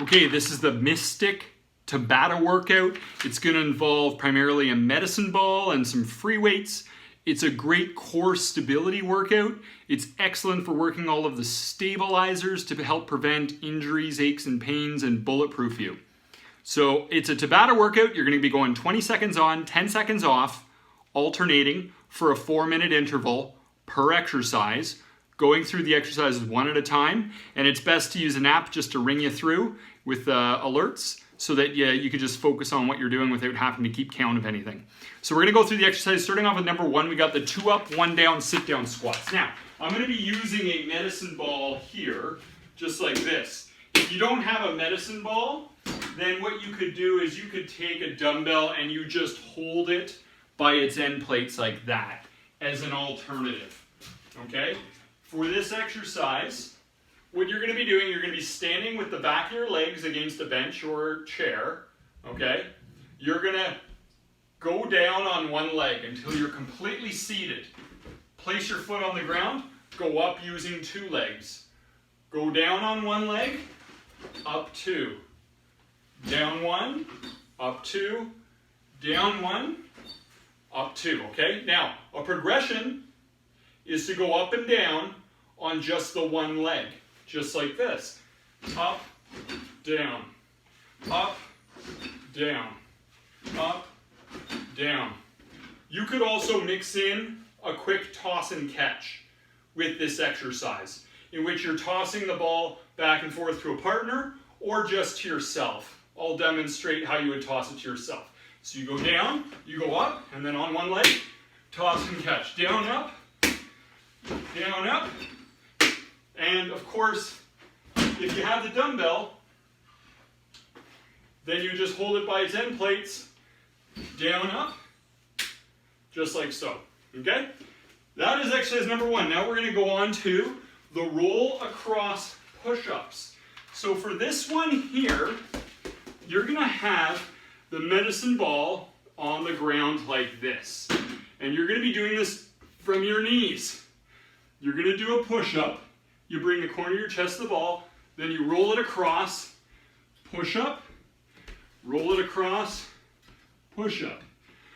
Okay, this is the Mystic Tabata workout. It's going to involve primarily a medicine ball and some free weights. It's a great core stability workout. It's excellent for working all of the stabilizers to help prevent injuries, aches and pains, and bulletproof you. So it's a Tabata workout. You're going to be going 20 seconds on, 10 seconds off, alternating for a 4-minute interval per exercise, going through the exercises one at a time. And it's best to use an app just to ring you through with alerts so that you can just focus on what you're doing without having to keep count of anything. So we're going to go through the exercise. Starting off with number 1, we got the 2 up, 1 down, sit down squats. Now, I'm going to be using a medicine ball here, just like this. If you don't have a medicine ball, then what you could do is you could take a dumbbell and you just hold it by its end plates like that as an alternative. Okay? For this exercise, what you're going to be doing, you're going to be standing with the back of your legs against a bench or chair. Okay? You're going to go down on one leg until you're completely seated. Place your foot on the ground, go up using 2 legs. Go down on one leg, up 2. Down 1, up 2, down 1, up 2, okay? Now, a progression is to go up and down on just the one leg, just like this. Up, down, up, down, up, down. You could also mix in a quick toss and catch with this exercise, in which you're tossing the ball back and forth to a partner or just to yourself. I'll demonstrate how you would toss it to yourself. So you go down, you go up, and then on one leg, toss and catch. Down, up, and of course, if you have the dumbbell, then you just hold it by its end plates, down, up, just like so, okay? That is exercise number 1. Now we're going to go on to the roll across push-ups. So for this one here, you're going to have the medicine ball on the ground like this. And you're going to be doing this from your knees. You're going to do a push-up. You bring the corner of your chest to the ball, then you roll it across, push-up, roll it across, push-up.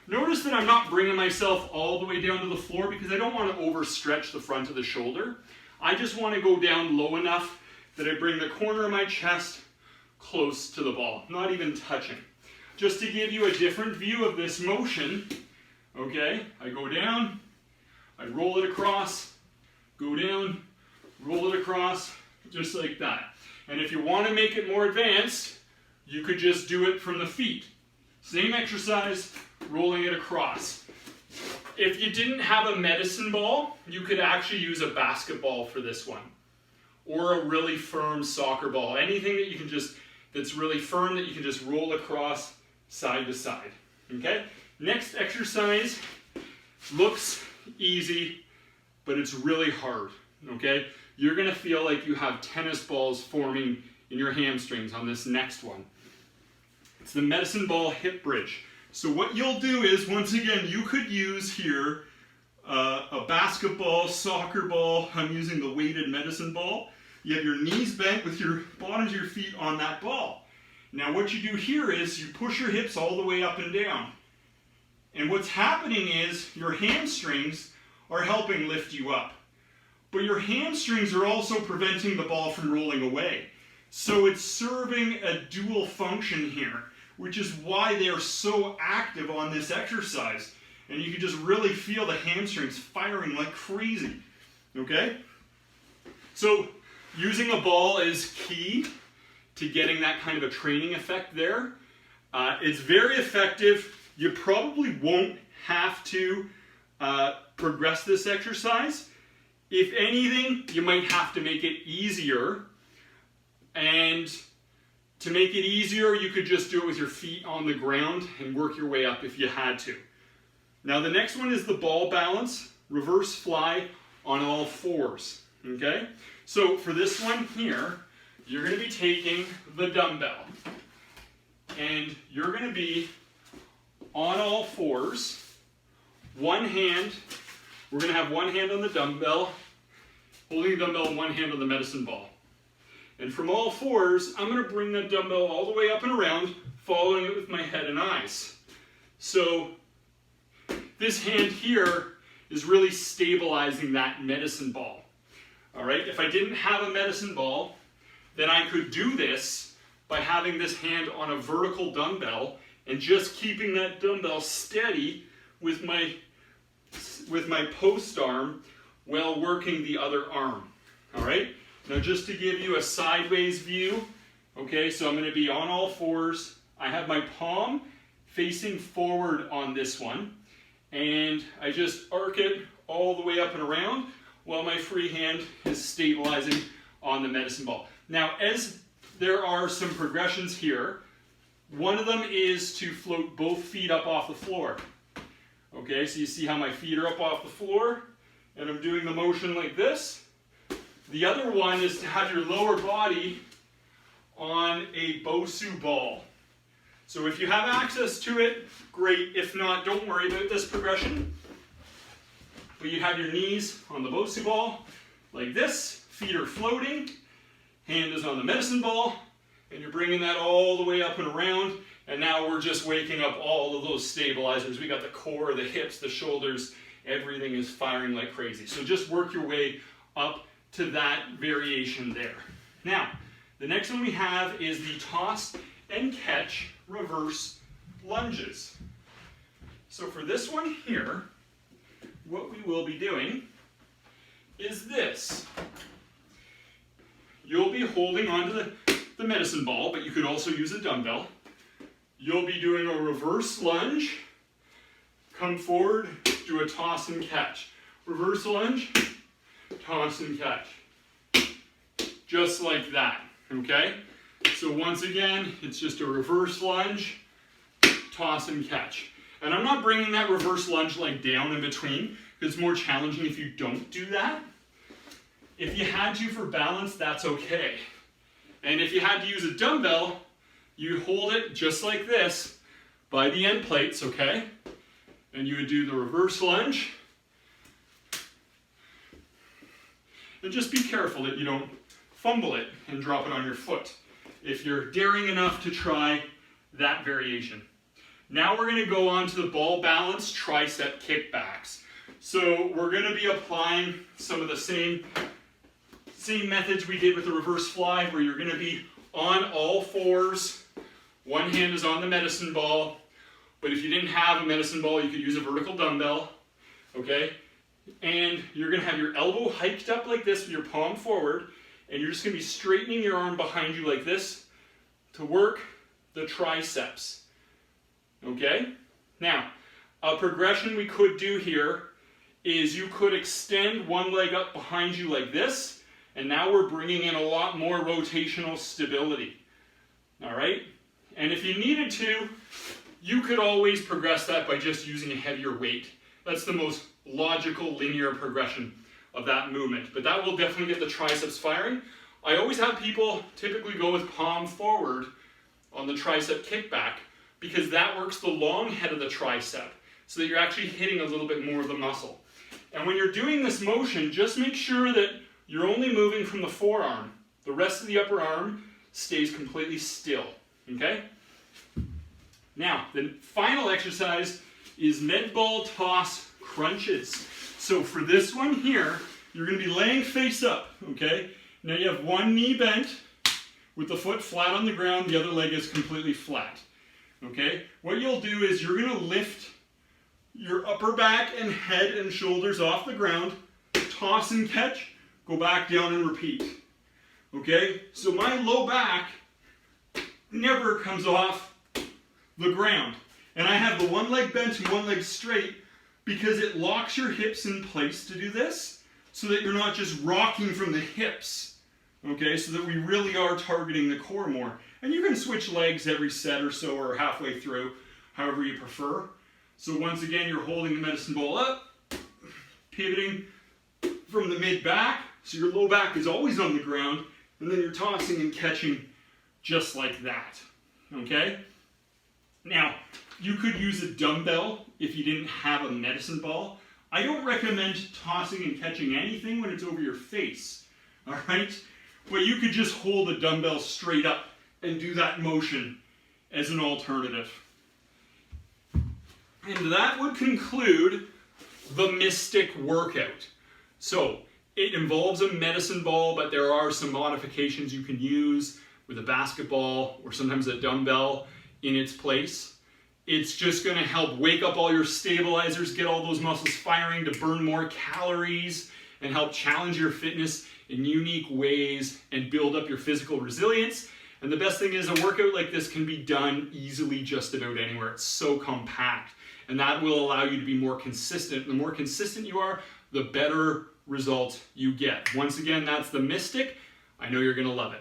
Notice that I'm not bringing myself all the way down to the floor because I don't want to overstretch the front of the shoulder. I just want to go down low enough that I bring the corner of my chest close to the ball, not even touching. Just to give you a different view of this motion, okay, I go down, I roll it across, go down, roll it across, just like that. And if you want to make it more advanced, you could just do it from the feet. Same exercise, rolling it across. If you didn't have a medicine ball, you could actually use a basketball for this one, or a really firm soccer ball. Anything that you can just, that's really firm that you can just roll across side to side, okay? Next exercise looks easy, but it's really hard, okay? You're gonna feel like you have tennis balls forming in your hamstrings on this next one. It's the medicine ball hip bridge. So what you'll do is, once again, you could use here a basketball, soccer ball. I'm using the weighted medicine ball. You have your knees bent with your bottoms of your feet on that ball. Now what you do here is you push your hips all the way up and down. And what's happening is your hamstrings are helping lift you up. But your hamstrings are also preventing the ball from rolling away. So it's serving a dual function here, which is why they're so active on this exercise. And you can just really feel the hamstrings firing like crazy, okay? So using a ball is key to getting that kind of a training effect there. It's very effective. You probably won't have to progress this exercise. If anything, you might have to make it easier. And to make it easier, you could just do it with your feet on the ground and work your way up if you had to. Now the next one is the ball balance, reverse fly on all 4s, okay? So for this one here, you're going to be taking the dumbbell and you're going to be on all 4s, one hand, we're going to have one hand on the dumbbell, holding the dumbbell and one hand on the medicine ball. And from all fours, I'm going to bring that dumbbell all the way up and around, following it with my head and eyes. So this hand here is really stabilizing that medicine ball. All right, if I didn't have a medicine ball, then I could do this by having this hand on a vertical dumbbell and just keeping that dumbbell steady with my post arm while working the other arm. All right, now just to give you a sideways view, okay, so I'm going to be on all fours. I have my palm facing forward on this one, and I just arc it all the way up and around while my free hand is stabilizing on the medicine ball. Now, as there are some progressions here, one of them is to float both feet up off the floor. Okay, so you see how my feet are up off the floor, and I'm doing the motion like this. The other one is to have your lower body on a Bosu ball. So if you have access to it, great. If not, don't worry about this progression. But you have your knees on the Bosu ball, like this. Feet are floating. Hand is on the medicine ball. And you're bringing that all the way up and around. And now we're just waking up all of those stabilizers. We got the core, the hips, the shoulders. Everything is firing like crazy. So just work your way up to that variation there. Now, the next one we have is the toss and catch reverse lunges. So for this one here, what we will be doing is this. You'll be holding onto the medicine ball, but you could also use a dumbbell. You'll be doing a reverse lunge, come forward, do a toss and catch. Reverse lunge, toss and catch. Just like that, okay? So once again, it's just a reverse lunge, toss and catch. And I'm not bringing that reverse lunge like down in between, because it's more challenging if you don't do that. If you had to for balance, that's okay. And if you had to use a dumbbell, you hold it just like this by the end plates, okay? And you would do the reverse lunge. And just be careful that you don't fumble it and drop it on your foot if you're daring enough to try that variation. Now we're going to go on to the ball balance tricep kickbacks. So we're going to be applying some of the same methods we did with the reverse fly, where you're going to be on all fours. One hand is on the medicine ball, but if you didn't have a medicine ball, you could use a vertical dumbbell, okay? And you're going to have your elbow hiked up like this with your palm forward, and you're just going to be straightening your arm behind you like this to work the triceps, okay? Now, a progression we could do here is you could extend one leg up behind you like this, and now we're bringing in a lot more rotational stability, all right? And if you needed to, you could always progress that by just using a heavier weight. That's the most logical linear progression of that movement, but that will definitely get the triceps firing. I always have people typically go with palm forward on the tricep kickback, because that works the long head of the tricep, so that you're actually hitting a little bit more of the muscle. And when you're doing this motion, just make sure that you're only moving from the forearm. The rest of the upper arm stays completely still, okay? Now, the final exercise is med ball toss crunches. So for this one here, you're going to be laying face up, okay? Now you have one knee bent with the foot flat on the ground, the other leg is completely flat, okay? What you'll do is you're going to lift your upper back and head and shoulders off the ground, toss and catch, go back down and repeat, okay? So my low back never comes off the ground. And I have the one leg bent and one leg straight because it locks your hips in place to do this, so that you're not just rocking from the hips, okay? So that we really are targeting the core more. And you can switch legs every set or so, or halfway through, however you prefer. So once again, you're holding the medicine ball up, pivoting from the mid-back, so your low back is always on the ground, and then you're tossing and catching just like that, okay? Now, you could use a dumbbell if you didn't have a medicine ball. I don't recommend tossing and catching anything when it's over your face, all right? but you could just hold a dumbbell straight up and do that motion as an alternative. And that would conclude the Mystic workout. So it involves a medicine ball, but there are some modifications you can use with a basketball or sometimes a dumbbell in its place. It's just going to help wake up all your stabilizers, get all those muscles firing to burn more calories, and help challenge your fitness in unique ways and build up your physical resilience. And the best thing is, a workout like this can be done easily just about anywhere. It's so compact, and that will allow you to be more consistent. The more consistent you are, the better results you get. Once again, that's the Mystic. I know you're going to love it.